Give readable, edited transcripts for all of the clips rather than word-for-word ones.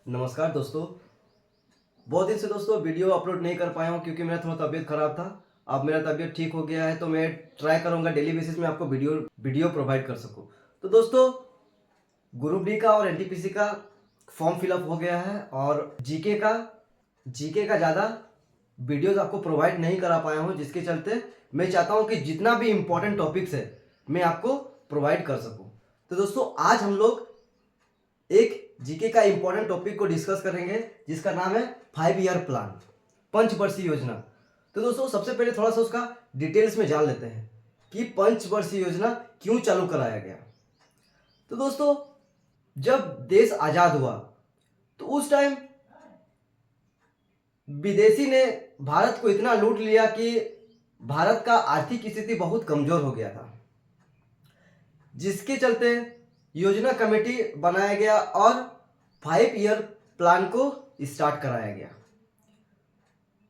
नमस्कार दोस्तों। बहुत दिन से दोस्तों वीडियो अपलोड नहीं कर पाया हूँ क्योंकि मेरा थोड़ा तबीयत ख़राब था। अब मेरा तबीयत ठीक हो गया है तो मैं ट्राई करूँगा डेली बेसिस में आपको वीडियो प्रोवाइड कर सकूँ। तो दोस्तों, ग्रुप डी का और एनटीपीसी का फॉर्म फिलअप हो गया है और जीके का ज़्यादा वीडियोज़ आपको प्रोवाइड नहीं करा पाया हूँ, जिसके चलते मैं चाहता हूँ कि जितना भी इम्पोर्टेंट टॉपिक्स है मैं आपको प्रोवाइड कर सकूँ। तो दोस्तों, आज हम लोग एक जीके का इंपॉर्टेंट टॉपिक को डिस्कस करेंगे जिसका नाम है 5 ईयर प्लान, पंचवर्षीय योजना। तो दोस्तों, सबसे पहले थोड़ा सा उसका डिटेल्स में जान लेते हैं कि पंचवर्षीय योजना क्यों चालू कराया गया। तो दोस्तों, जब देश आज़ाद हुआ तो उस टाइम विदेशी ने भारत को इतना लूट लिया कि भारत का आर्थिक स्थिति बहुत कमज़ोर हो गया था, जिसके चलते योजना कमेटी बनाया गया और 5 ईयर प्लान को स्टार्ट कराया गया।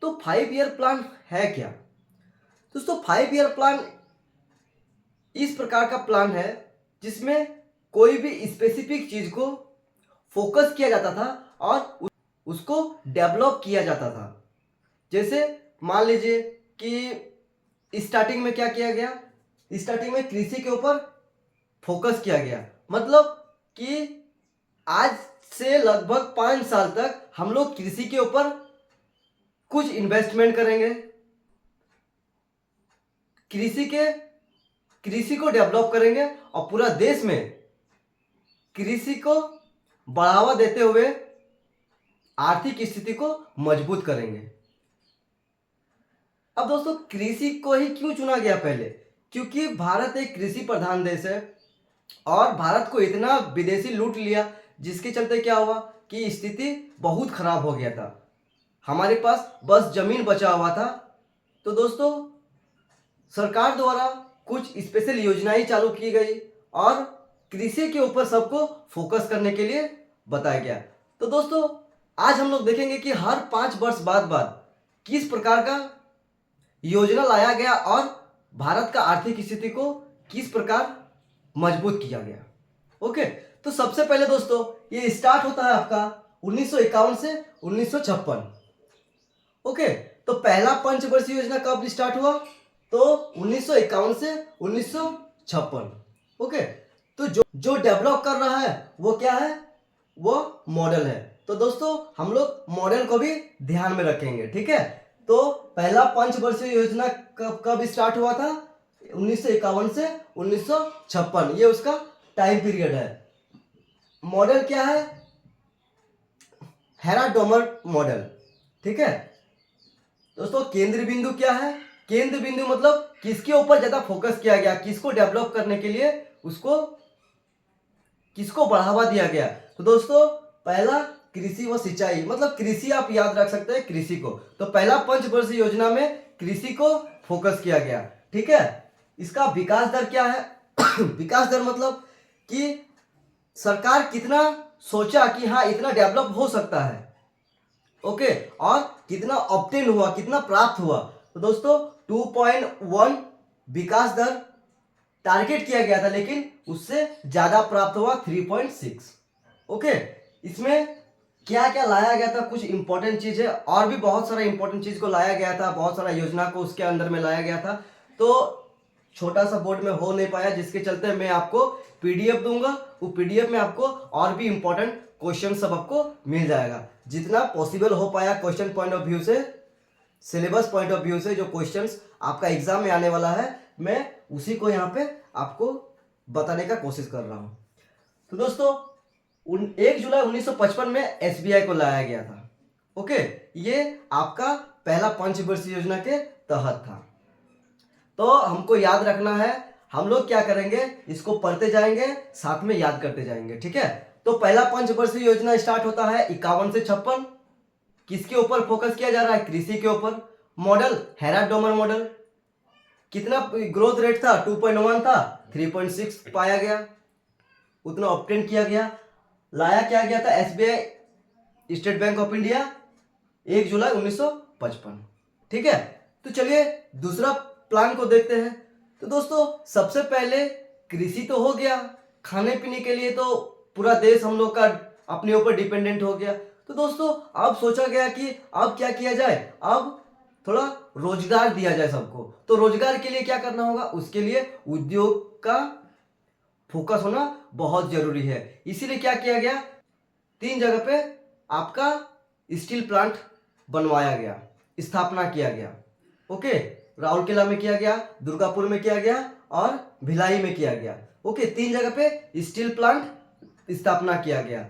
तो 5 ईयर प्लान है क्या दोस्तों? 5 ईयर प्लान इस प्रकार का प्लान है जिसमें कोई भी स्पेसिफिक चीज को फोकस किया जाता था और उसको डेवलप किया जाता था। जैसे मान लीजिए कि स्टार्टिंग में क्या किया गया, स्टार्टिंग में कृषि के ऊपर फोकस किया गया। मतलब कि आज से लगभग 5 साल तक हम लोग कृषि के ऊपर कुछ इन्वेस्टमेंट करेंगे, कृषि को डेवलप करेंगे और पूरा देश में कृषि को बढ़ावा देते हुए आर्थिक स्थिति को मजबूत करेंगे। अब दोस्तों, कृषि को ही क्यों चुना गया पहले? क्योंकि भारत एक कृषि प्रधान देश है और भारत को इतना विदेशी लूट लिया, जिसके चलते क्या हुआ कि स्थिति बहुत खराब हो गया था। हमारे पास बस जमीन बचा हुआ था। तो दोस्तों, सरकार द्वारा कुछ स्पेशल योजनाएं चालू की गई और कृषि के ऊपर सबको फोकस करने के लिए बताया गया। तो दोस्तों, आज हम लोग देखेंगे कि हर 5 वर्ष बाद किस प्रकार का योजना लाया गया और भारत का आर्थिक स्थिति को किस प्रकार मजबूत किया गया। ओके, तो सबसे पहले दोस्तों ये स्टार्ट होता है आपका 1951 से 1956। ओके, तो पहला पंचवर्षीय योजना कब स्टार्ट हुआ? तो 1951 से 1956। ओके, तो जो डेवलप कर रहा है वो क्या है? वो मॉडल है। तो दोस्तों, हम लोग मॉडल को भी ध्यान में रखेंगे, ठीक है। तो पहला पंचवर्षीय योजना कब स्टार्ट हुआ था? 1951 से 1956, ये उसका टाइम पीरियड है। मॉडल क्या है? हेराडोमर मॉडल, ठीक है दोस्तों। केंद्र बिंदु क्या है? केंद्र बिंदु मतलब किसके ऊपर ज्यादा फोकस किया गया, किसको डेवलप करने के लिए किसको बढ़ावा दिया गया। तो दोस्तों, पहला कृषि व सिंचाई, मतलब कृषि आप याद रख सकते हैं, कृषि को। तो पहला पंचवर्षीय योजना में कृषि को फोकस किया गया, ठीक है। इसका विकास दर क्या है? विकास दर मतलब कि सरकार कितना सोचा कि हाँ इतना डेवलप हो सकता है, ओके, और कितना ऑब्टेन हुआ, कितना प्राप्त हुआ। तो दोस्तों, 2.1 विकास दर टारगेट किया गया था, लेकिन उससे ज्यादा प्राप्त हुआ 3.6। ओके, इसमें क्या क्या लाया गया था? कुछ इंपॉर्टेंट चीज है और भी बहुत सारा इंपॉर्टेंट चीज को लाया गया था, बहुत सारा योजना को उसके अंदर में लाया गया था। तो छोटा सा बोर्ड में हो नहीं पाया, जिसके चलते मैं आपको पीडीएफ दूंगा। वो पीडीएफ में आपको और भी इंपॉर्टेंट क्वेश्चन सब आपको मिल जाएगा, जितना पॉसिबल हो पाया क्वेश्चन पॉइंट ऑफ व्यू से, सिलेबस पॉइंट ऑफ व्यू से जो क्वेश्चंस आपका एग्जाम में आने वाला है, मैं उसी को यहाँ पे आपको बताने का कोशिश कर रहा हूं। तो दोस्तों, 1 जुलाई 1955 में एसबीआई को लाया गया था। ओके, ये आपका पहला पंचवर्षीय योजना के तहत था। तो हमको याद रखना है, हम लोग क्या करेंगे, इसको पढ़ते जाएंगे, साथ में याद करते जाएंगे, ठीक है। तो पहला पंचवर्षीय योजना स्टार्ट होता है 51 से 56। किसके ऊपर फोकस किया जा रहा है? कृषि के ऊपर। Model Harrod Domar model. कितना ग्रोथ रेट था? 2.1 था, 3.6 पाया गया, उतना ऑब्टेन किया गया। लाया क्या गया था? SBI, state bank of India, 1 जुलाई 1955, ठीक है। तो चलिए दूसरा प्लान को देखते हैं। तो दोस्तों, सबसे पहले कृषि तो हो गया, खाने पीने के लिए तो पूरा देश हम लोग का अपने ऊपर डिपेंडेंट हो गया। तो दोस्तों अब सोचा गया कि अब क्या किया जाए, अब थोड़ा रोजगार दिया जाए सबको। तो रोजगार के लिए क्या करना होगा, उसके लिए उद्योग का फोकस होना बहुत जरूरी है। इसीलिए क्या किया गया, 3 जगह पे आपका स्टील प्लांट बनवाया गया, स्थापना किया गया। ओके, राउरकेला में किया गया, दुर्गापुर में किया गया और भिलाई में किया गया। ओके, 3 जगह पे स्टील प्लांट स्थापना किया गया।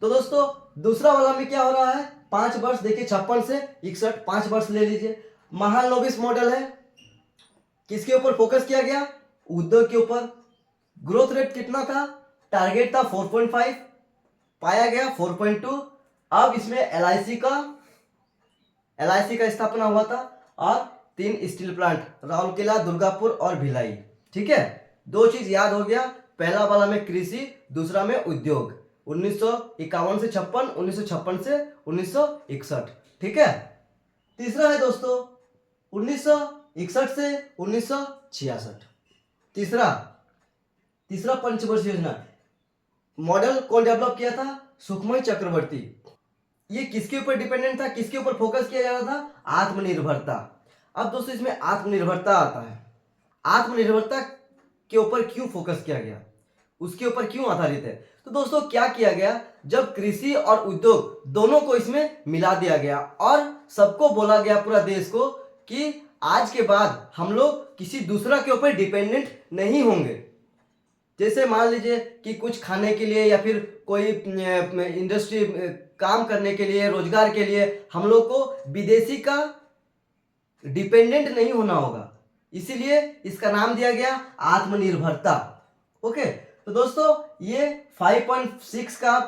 तो दोस्तों दूसरा वाला में क्या हो रहा है, 5 वर्ष, देखिए 56 से 61, 5 वर्ष ले लीजिए। महालनोबिस मॉडल है, किसके ऊपर फोकस किया गया, उद्योग के ऊपर। ग्रोथ रेट कितना था, टारगेट था 4.5, पाया गया 4.2। अब इसमें एलआईसी का स्थापना हुआ था और 3 स्टील प्लांट, राउरकेला, दुर्गापुर और भिलाई। ठीक है, 2 चीज याद हो गया, पहला वाला में कृषि, दूसरा में उद्योग। 1951 से 56, 1956 से 1961। ठीक है, तीसरा है दोस्तों 1961 से 1966। तीसरा पंचवर्ष योजना मॉडल कौन डेवलप किया था, सुखमय चक्रवर्ती। ये किसके ऊपर डिपेंडेंट था, किसके ऊपर फोकस किया जा रहा था, आत्मनिर्भरता। अब दोस्तों इसमें आत्मनिर्भरता आता है, आत्मनिर्भरता के ऊपर क्यों फोकस किया गया, उसके ऊपर क्यों आधारित है। तो दोस्तों क्या किया गया, जब कृषि और उद्योग दोनों को इसमें मिला दिया गया और सबको बोला गया, पूरा देश को, कि आज के बाद हम लोग किसी दूसरा के ऊपर डिपेंडेंट नहीं होंगे। जैसे मान लीजिए कि कुछ खाने के लिए या फिर कोई इंडस्ट्री काम करने के लिए, रोजगार के लिए हम लोग को विदेशी का डिपेंडेंट नहीं होना होगा, इसीलिए इसका नाम दिया गया आत्मनिर्भरता। ओके, तो दोस्तों ये 5.6 का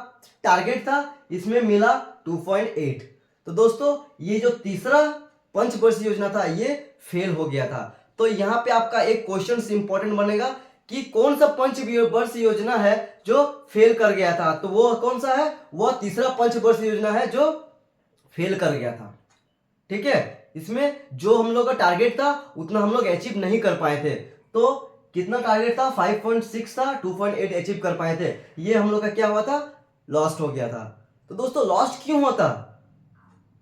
टारगेट था, इसमें मिला 2.8। तो दोस्तों ये जो तीसरा पंचवर्षीय योजना था ये फेल हो गया था। तो यहाँ पे आपका एक क्वेश्चन इंपॉर्टेंट बनेगा कि कौन सा पंचवर्षीय योजना है जो फेल कर गया था। तो वो कौन सा है, वो तीसरा पंचवर्षीय योजना है जो फेल कर गया था। ठीक है, इसमें जो हम लोग का टारगेट था उतना हम लोग अचीव नहीं कर पाए थे। तो कितना टारगेट था, 5.6 था, 2.8 अचीव कर पाए थे। ये हम लोग का क्या हुआ था, लॉस्ट हो गया था। तो दोस्तों लॉस्ट क्यों हुआ था,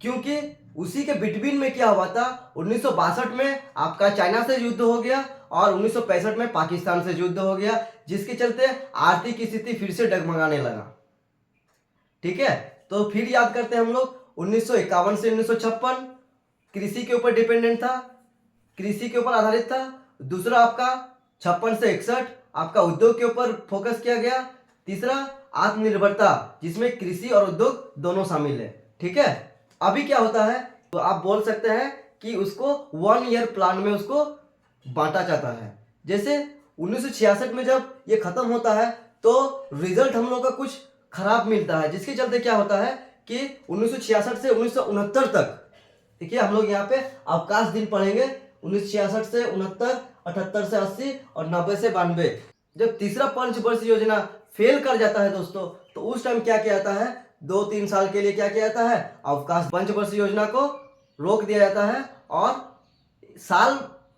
क्योंकि उसी के बिटवीन में क्या हुआ था, 1962 में आपका चाइना से युद्ध हो गया और 1965 में पाकिस्तान से युद्ध हो गया, जिसके चलते आर्थिक स्थिति फिर से डगमगाने लगा। ठीक है, तो फिर याद करते हैं हम लोग 1951 से 1956 कृषि के ऊपर डिपेंडेंट था, कृषि के ऊपर आधारित था। दूसरा आपका 56 से 61 आपका उद्योग के ऊपर फोकस किया गया। तीसरा आत्मनिर्भरता, जिसमें कृषि और उद्योग दोनों शामिल है। ठीक है, अभी क्या होता है, तो आप बोल सकते हैं कि उसको 1 ईयर प्लान में उसको बांटा जाता है। जैसे 1966 में जब ये खत्म होता है तो रिजल्ट हम लोग का कुछ खराब मिलता है, जिसके चलते क्या होता है कि 1966 से 1969 तक, देखिए हम लोग यहाँ पे अवकाश दिन पढ़ेंगे, 1966 से 69, 78 से 80 और 90 से 92। जब तीसरा पंचवर्षीय योजना फेल कर जाता है दोस्तों, तो उस टाइम क्या किया जाता है, 2-3 साल के लिए क्या किया जाता है, अवकाश, पंचवर्षीय योजना को रोक दिया जाता है और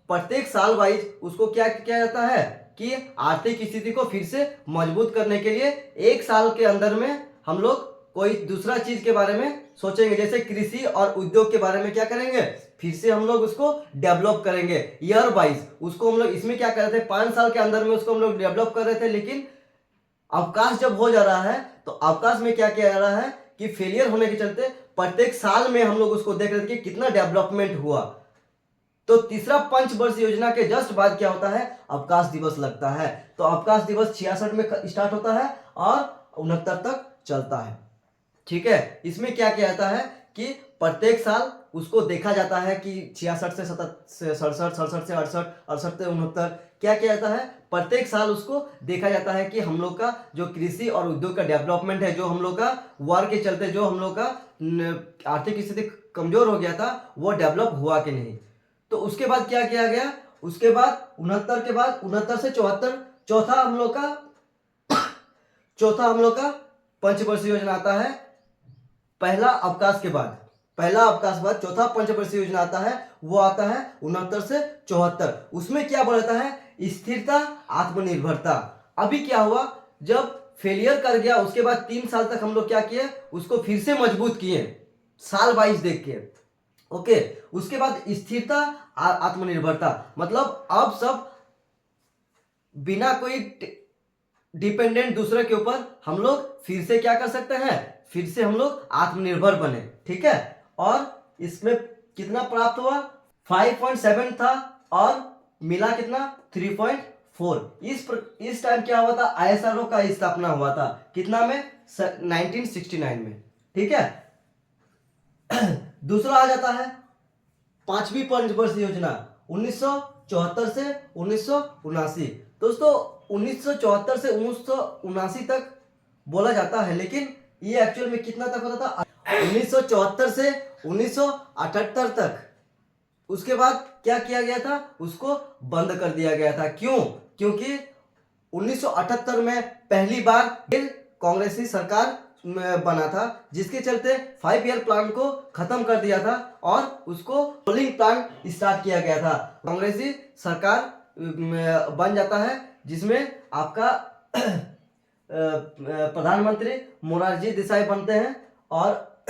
प्रत्येक साल वाइज उसको क्या किया जाता है कि आर्थिक स्थिति को फिर से मजबूत करने के लिए 1 साल के अंदर में हम लोग कोई दूसरा चीज के बारे में सोचेंगे। जैसे कृषि और उद्योग के बारे में क्या करेंगे, फिर से हम लोग उसको डेवलप करेंगे ईयर वाइज। उसको हम लोग इसमें क्या कर रहे थे, 5 साल के अंदर में उसको हम लोग डेवलप कर रहे थे, लेकिन अवकाश जब हो जा रहा है तो अवकाश में क्या किया जा रहा है कि फेलियर होने के चलते प्रत्येक साल में हम लोग उसको देख रहे थे कि कितना डेवलपमेंट हुआ। तो तीसरा पंचवर्षीय योजना के जस्ट बाद क्या होता है, अवकाश दिवस लगता है। तो अवकाश दिवस 66 में स्टार्ट होता है और 69 तक चलता है। ठीक है, इसमें क्या किया जाता है कि प्रत्येक साल उसको देखा जाता है कि 66 से 67, 67 से 68, 68 से 69 क्या किया जाता है, प्रत्येक साल उसको देखा जाता है कि हम लोग का जो कृषि और उद्योग का डेवलपमेंट है, जो हम लोग का वार के चलते जो हम लोग का आर्थिक स्थिति कमजोर हो गया था, वो डेवलप हुआ कि नहीं। तो उसके बाद क्या किया गया, उसके बाद 69 के बाद 69 से 74 चौथा हम लोग का पंचवर्षीय योजना आता है। पहला अवकाश के बाद चौथा पंचवर्षीय योजना आता है, वो आता है 69 से 74। उसमें क्या बोलता है, स्थिरता, आत्मनिर्भरता। अभी क्या हुआ, जब फेलियर कर गया उसके बाद 3 साल तक हम लोग क्या किए, उसको फिर से मजबूत किए साल वाइज देख के। ओके, उसके बाद स्थिरता, आत्मनिर्भरता, मतलब अब सब बिना कोई डिपेंडेंट दूसरे के ऊपर हम लोग फिर से क्या कर सकते हैं, फिर से हम लोग आत्मनिर्भर बने। ठीक है, और इसमें कितना प्राप्त हुआ, 5.7 था और मिला कितना, 3.4। इस टाइम क्या हुआ था, ISRO का स्थापना हुआ था कितना में, 1969 में। ठीक है, दूसरा आ जाता है पांचवी पंचवर्षीय योजना 1974 से 1979। दोस्तों 1974 से 1979 तक बोला जाता है, लेकिन ये एक्चुअल में कितना तक होता था, 1974 से 1978 तक। उसके बाद क्या किया गया था, उसको बंद कर दिया गया था। क्यों, क्योंकि 1978 में पहली बार कांग्रेसी सरकार बना था, जिसके चलते 5 ईयर प्लान को खत्म कर दिया था और उसको रोलिंग प्लान स्टार्ट किया गया था। कांग्रेसी सरकार बन जाता है जिसमें आपका प्रधानमंत्री मोरारजी देसाई बनते हैं और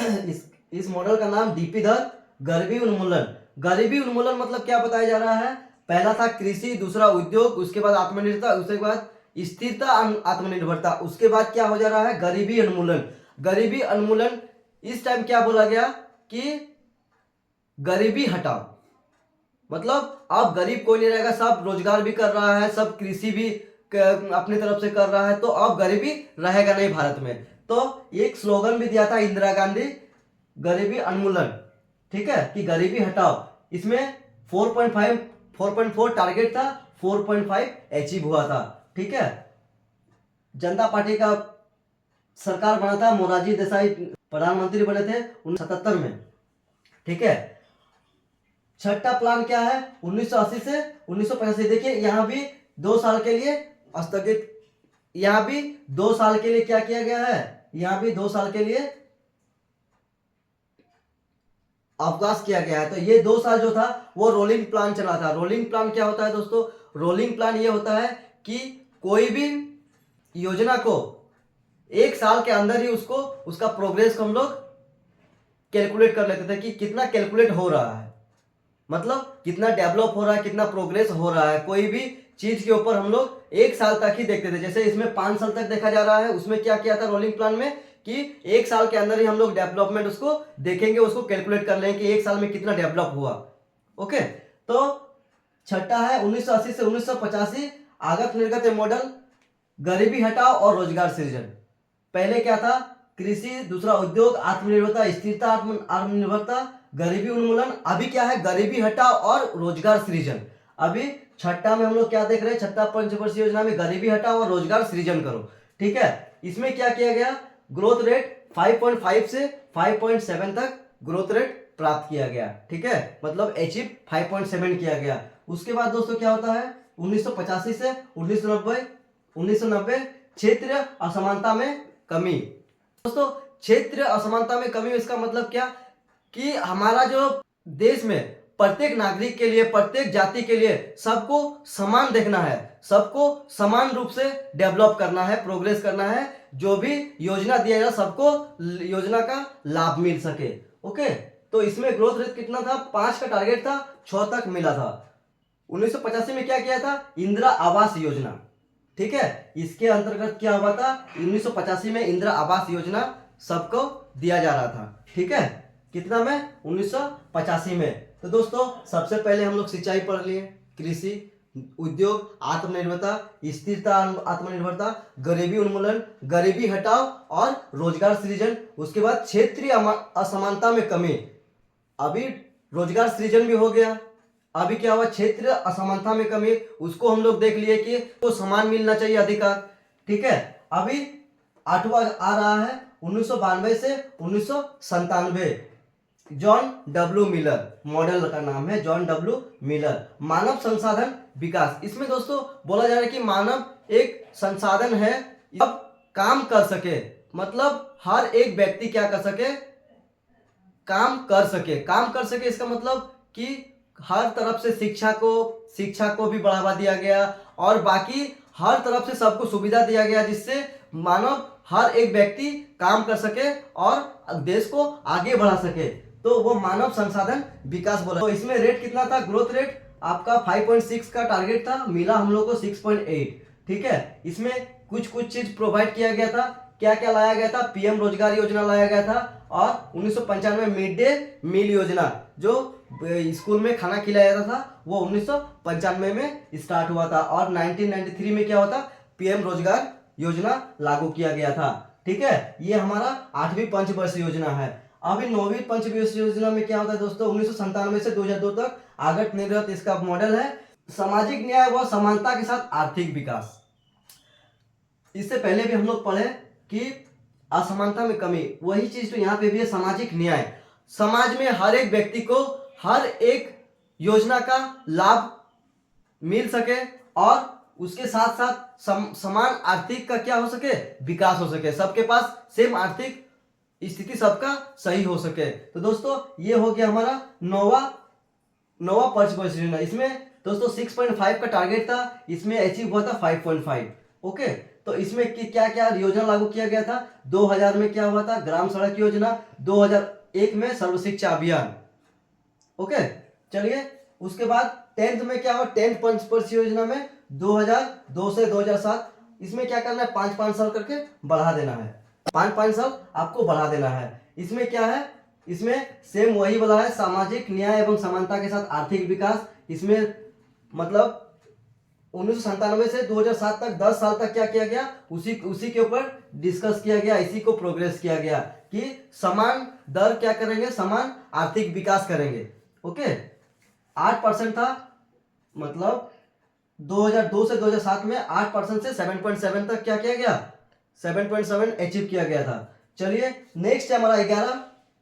इस मॉडल का नाम DP धर गरीबी उन्मूलन। गरीबी उन्मूलन मतलब क्या बताया जा रहा है, पहला था कृषि, दूसरा उद्योग, उसके बाद आत्मनिर्भरता, उसके बाद स्थिरता, आत्मनिर्भरता, उसके बाद क्या हो जा रहा है, गरीबी उन्मूलन। गरीबी उन्मूलन इस टाइम क्या बोला गया कि गरीबी हटाओ, मतलब अब गरीब कोई नहीं रहेगा, सब रोजगार भी कर रहा है, सब कृषि भी अपनी तरफ से कर रहा है, तो अब गरीबी रहेगा नहीं भारत में। तो एक स्लोगन भी दिया था इंदिरा गांधी, गरीबी उन्मूलन। ठीक है, कि गरीबी हटाओ। इसमें 4.4 टारगेट था, 4.5 अचीव हुआ था। ठीक है, जनता पार्टी का सरकार बना था, मोरारजी देसाई प्रधानमंत्री बने थे 1977 में। ठीक है, छठा प्लान क्या है, 1980 से 1985। देखिए यहाँ भी 2 साल के लिए स्थगित, यहाँ भी 2 साल के लिए क्या किया गया है, यहाँ भी 2 साल के लिए अवकाश किया गया है। तो ये 2 साल जो था वो रोलिंग प्लान चला था। रोलिंग प्लान क्या होता है दोस्तों, रोलिंग प्लान ये होता है कि कोई भी योजना को 1 साल के अंदर ही उसको उसका प्रोग्रेस को हम लोग कैलकुलेट कर लेते थे कि कितना कैलकुलेट हो रहा है, मतलब कितना डेवलप हो रहा है, कितना प्रोग्रेस हो रहा है। कोई भी चीज के ऊपर हम लोग 1 साल तक ही देखते थे। जैसे इसमें 5 साल तक देखा जा रहा है, उसमें क्या किया था रोलिंग प्लान में कि 1 साल के अंदर ही हम लोग डेवलपमेंट उसको देखेंगे, उसको कैलकुलेट कर लेंगे कि 1 साल में कितना डेवलप हुआ। ओके, तो छठा है 1980 से 1985 आगत निर्गत मॉडल, गरीबी हटाओ और रोजगार सृजन। पहले क्या था, कृषि, दूसरा उद्योग, आत्मनिर्भरता, स्थिरता, आत्मनिर्भरता, गरीबी उन्मूलन। अभी क्या है, गरीबी हटाओ और रोजगार सृजन। अभी छठा में हम लोग क्या देख रहे हैं, छठा पंचवर्षीय योजना में गरीबी हटाओ और रोजगार सृजन करो। ठीक है, इसमें क्या किया गया, ग्रोथ रेट 5.5 से 5.7 तक ग्रोथ रेट प्राप्त किया गया। ठीक है, मतलब अचीव 5.7 किया गया। उसके बाद दोस्तों क्या होता है, 1985 से 1990 क्षेत्रीय असमानता में कमी। दोस्तों क्षेत्रीय असमानता में कमी, इसका मतलब क्या कि हमारा जो देश में प्रत्येक नागरिक के लिए, प्रत्येक जाति के लिए सबको समान देखना है, सबको समान रूप से डेवलप करना है, प्रोग्रेस करना है। जो भी योजना दिया जाए सबको योजना का लाभ मिल सके। ओके, तो इसमें ग्रोथ रेट कितना था, 5 का टारगेट था, 6 तक मिला था। 1985 में क्या किया था, इंदिरा आवास योजना। ठीक है, इसके अंतर्गत क्या हुआ था, 1985 में इंदिरा आवास योजना सबको दिया जा रहा था। ठीक है, कितना में, 1985 में। तो दोस्तों सबसे पहले हम लोग सिंचाई पढ़ लिए, कृषि, उद्योग, आत्मनिर्भरता, स्थिरता, आत्मनिर्भरता, गरीबी उन्मूलन, गरीबी हटाओ और रोजगार सृजन। उसके बाद क्षेत्रीय असमानता में कमी, अभी रोजगार सृजन भी हो गया। अभी क्या हुआ, क्षेत्रीय असमानता में कमी, उसको हम लोग देख लिए कि तो समान मिलना चाहिए अधिकार। ठीक है, अभी 8वां आ रहा है 1992 से 1997, जॉन डब्ल्यू मिलर, मॉडल का नाम है जॉन डब्ल्यू मिलर, मानव संसाधन विकास। इसमें दोस्तों बोला जा रहा है कि मानव एक संसाधन है, अब काम कर सके, मतलब हर एक व्यक्ति क्या कर सके, काम कर सके। काम कर सके इसका मतलब कि हर तरफ से शिक्षा को भी बढ़ावा दिया गया और बाकी हर तरफ से सबको सुविधा दिया गया, जिससे मानव हर एक व्यक्ति काम कर सके और देश को आगे बढ़ा सके, तो वो मानव संसाधन विकास बोला। तो इसमें रेट कितना था, ग्रोथ रेट आपका 5.6 का टारगेट था, मिला हम लोग को 6.8। ठीक है, इसमें कुछ चीज प्रोवाइड किया गया था। क्या क्या लाया गया था, पीएम रोजगार योजना लाया गया था, और 1995 मिड डे मील योजना जो स्कूल में खाना खिलाया जाता था वो 1995 में स्टार्ट हुआ था, और 1993 में क्या हुआ था, पीएम रोजगार योजना लागू किया गया था। ठीक है, ये हमारा 8वीं पंचवर्षीय योजना है। अभी 9वीं पंचवर्षीय योजना में क्या होता है दोस्तों, 1997 से 2002 तक आगत निर्गत इसका मॉडल है। सामाजिक न्याय व समानता के साथ आर्थिक विकास। इससे पहले भी हम लोग पढ़े कि असमानता में कमी, वही चीज तो यहाँ पे भी है, सामाजिक न्याय। समाज में हर एक व्यक्ति को हर एक योजना का लाभ मिल सके और उसके साथ साथ समान आर्थिक का क्या हो सके, विकास हो सके, सबके पास सेम आर्थिक स्थिति सबका सही हो सके। तो दोस्तों ये हो गया हमारा नौवा पंचवर्षीय योजना। इसमें दोस्तों 6.5 का टारगेट था, इसमें अचीव हुआ था 5.5। ओके, तो इसमें क्या क्या योजना लागू किया गया था। 2000 में क्या हुआ था, ग्राम सड़क योजना, 2001 में सर्व शिक्षा अभियान। ओके, चलिए उसके बाद 10th में क्या हुआ, 10th पंचवर्षीय योजना में 2002 से 2007, इसमें क्या करना है, 5-5 साल करके बढ़ा देना है, 5-5 साल आपको बढ़ा देना है। इसमें क्या है, इसमें सेम वही वाला है, सामाजिक न्याय एवं समानता के साथ आर्थिक विकास। इसमें मतलब 1997 से 2007 तक 10 साल तक क्या किया गया, उसी के ऊपर डिस्कस किया गया, इसी को प्रोग्रेस किया गया कि समान दर क्या करेंगे, समान आर्थिक विकास करेंगे। ओके, 8% था, मतलब 2002 से 2007 में 8% से 7.7 तक क्या किया गया, 7.7 अचीव किया गया था। चलिए नेक्स्ट है हमारा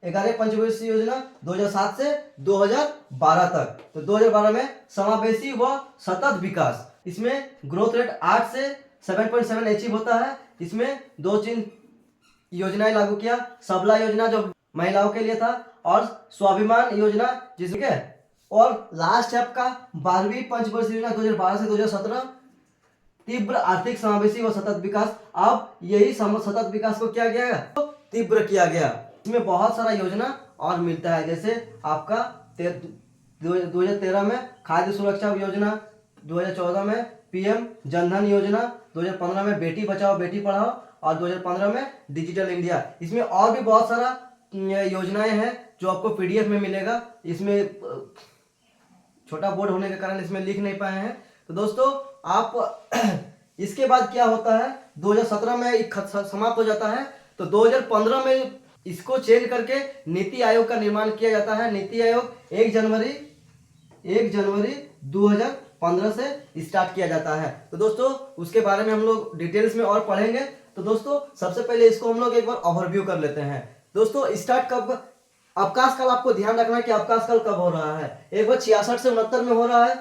11 पंचवर्षीय योजना 2007 से 2012 तक। तो 2012 में समावेशी व सतत विकास, इसमें ग्रोथ रेट 8 से 7.7 अचीव होता है। इसमें 2-3 योजनाएं लागू किया, सबला योजना जो महिलाओं के लिए था, और स्वाभिमान योजना जिसके, और लास्ट है आपका 12वीं पंचवर्षीय योजना 2012 से 2017, तीव्र आर्थिक समावेशी व सतत विकास। अब यही सतत विकास को क्या गया, तो तीव्र किया गया। इसमें बहुत सारा योजना और मिलता है, जैसे आपका 2013 में खाद्य सुरक्षा योजना, 2014 में पीएम जनधन योजना, 2015 में बेटी बचाओ बेटी पढ़ाओ, और 2015 में डिजिटल इंडिया। इसमें और भी बहुत सारा योजनाएं हैं जो आपको पीडीएफ में मिलेगा। इसमें छोटा बोर्ड होने के कारण इसमें लिख नहीं पाए हैं। तो दोस्तों आप इसके बाद क्या होता है, 2017 में समाप्त हो जाता है, तो 2015 में इसको चेंज करके नीति आयोग का निर्माण किया जाता है। नीति आयोग 1 जनवरी 2015 से स्टार्ट किया जाता है। तो दोस्तों उसके बारे में हम लोग डिटेल्स में और पढ़ेंगे। तो दोस्तों सबसे पहले इसको हम लोग एक बार ओवरव्यू कर लेते हैं। दोस्तों स्टार्ट कब, अवकाश काल आपको ध्यान रखना है कि अवकाश काल कब हो रहा है। एक बार 66 से 69 में हो रहा है,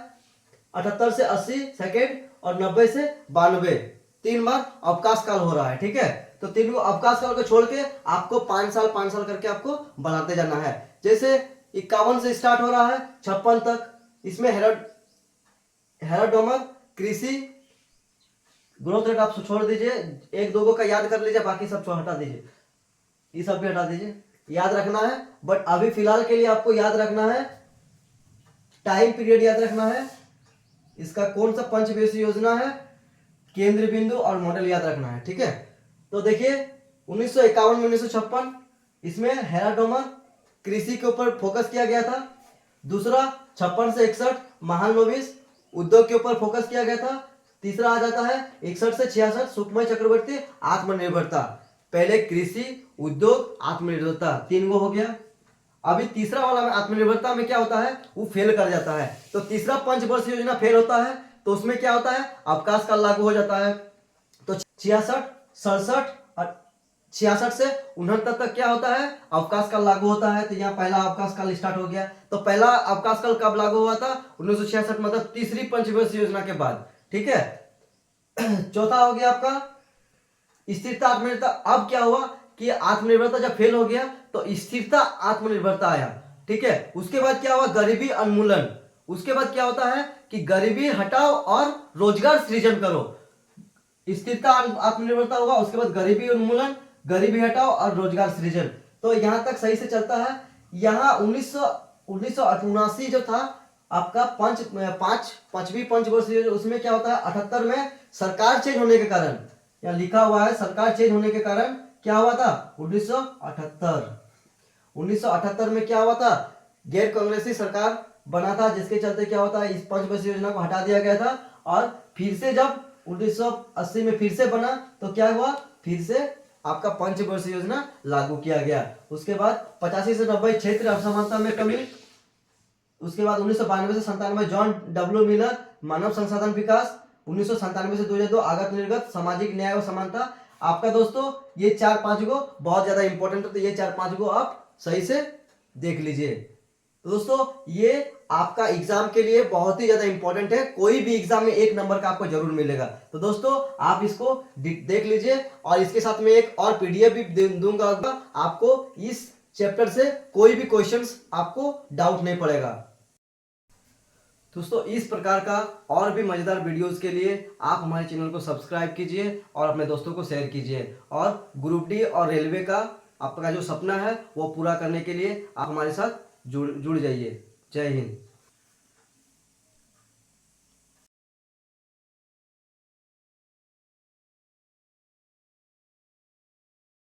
78 से 80 सेकेंड, और 90 से 92, 3 बार अवकाश काल हो रहा है। ठीक है, तो 3 अवकाश काल को छोड़ के आपको 5 साल करके आपको बढ़ाते जाना है। जैसे 51 से स्टार्ट हो रहा है 56 तक, इसमें हेराडोमर कृषि ग्रोथ रेट आप छोड़ दीजिए, 1-2 का याद कर लीजिए, बाकी सब हटा दीजिए, ये सब भी हटा दीजिए, याद रखना है। बट अभी फिलहाल के लिए आपको याद रखना है, टाइम पीरियड याद रखना है, इसका कौन सा पंचवर्षीय योजना है, केंद्र बिंदु और मॉडल याद रखना है। ठीक है, तो देखिए 1951 में 1956, इसमें हेराडोमर कृषि के ऊपर फोकस किया गया था। दूसरा 56 से 61 महालनोबिस उद्योग के ऊपर फोकस किया गया था। तीसरा आ जाता है 61 से 66 सुखमय चक्रवर्ती आत्मनिर्भरता। पहले कृषि, उद्योग, आत्मनिर्भरता, 3 गो हो गया। अभी तीसरा वाला में आत्मनिर्भरता में क्या होता है, वो फेल कर जाता है। तो तीसरा पंचवर्षीय योजना फेल होता है, तो उसमें क्या होता है, अवकाश काल लागू हो जाता है। तो 66, 67 और 66 से 69 तक क्या होता है, अवकाश काल लागू होता है। तो यहाँ पहला अवकाश काल स्टार्ट हो गया। तो पहला अवकाश काल कब लागू हुआ था, 1966, मतलब तीसरी पंचवर्षीय योजना के बाद। ठीक है, चौथा हो गया आपका स्थिरता आत्मनिर्भरता। अब क्या हुआ कि आत्मनिर्भरता जब फेल हो गया तो स्थिरता आत्मनिर्भरता आया। ठीक है, उसके बाद क्या हुआ, गरीबी उन्मूलन। उसके बाद क्या होता है कि गरीबी हटाओ और रोजगार सृजन करो। स्थिरता और आत्मनिर्भरता होगा, उसके बाद गरीबी उन्मूलन, गरीबी हटाओ और रोजगार सृजन। तो यहाँ तक सही से चलता है। यहाँ 1979 जो था आपका पांचवी पंचवर्षीय योजना, उसमें क्या होता है 78 में सरकार चेंज होने के कारण, यहाँ लिखा हुआ है सरकार चेंज होने के कारण क्या हुआ था 1978 में क्या हुआ था, गैर कांग्रेसी सरकार बना था, जिसके चलते क्या होता है इस पंचवर्षीय योजना को हटा दिया गया था। और फिर से जब 1980 में फिर से बना तो क्या हुआ, फिर से आपका पंचवर्षीय योजना लागू किया गया। उसके बाद 85 से 90 क्षेत्र असमानता में कमी। उसके बाद 1992 से 97 जॉन डब्ल्यू मिलर मानव संसाधन विकास। 1997 से 2002 आगत निर्गत सामाजिक न्याय और समानता। आपका दोस्तों ये 4-5 को बहुत ज्यादा इंपॉर्टेंट है, तो ये 4-5 को आप सही से देख लीजिए। तो दोस्तों ये आपका एग्जाम के लिए बहुत ही ज्यादा इंपॉर्टेंट है, कोई भी एग्जाम में 1 नंबर का आपको जरूर मिलेगा। तो दोस्तों आप इसको देख लीजिए, और इसके साथ में एक और पीडीएफ भी दूंगा आपको। इस चैप्टर से कोई भी क्वेश्चंस आपको डाउट नहीं पड़ेगा। दोस्तों इस प्रकार का और भी मजेदार वीडियोस के लिए आप हमारे चैनल को सब्सक्राइब कीजिए और अपने दोस्तों को शेयर कीजिए। और ग्रुप डी और रेलवे का आपका जो सपना है वो पूरा करने के लिए आप हमारे साथ जुड़ जाइए। जय हिंद।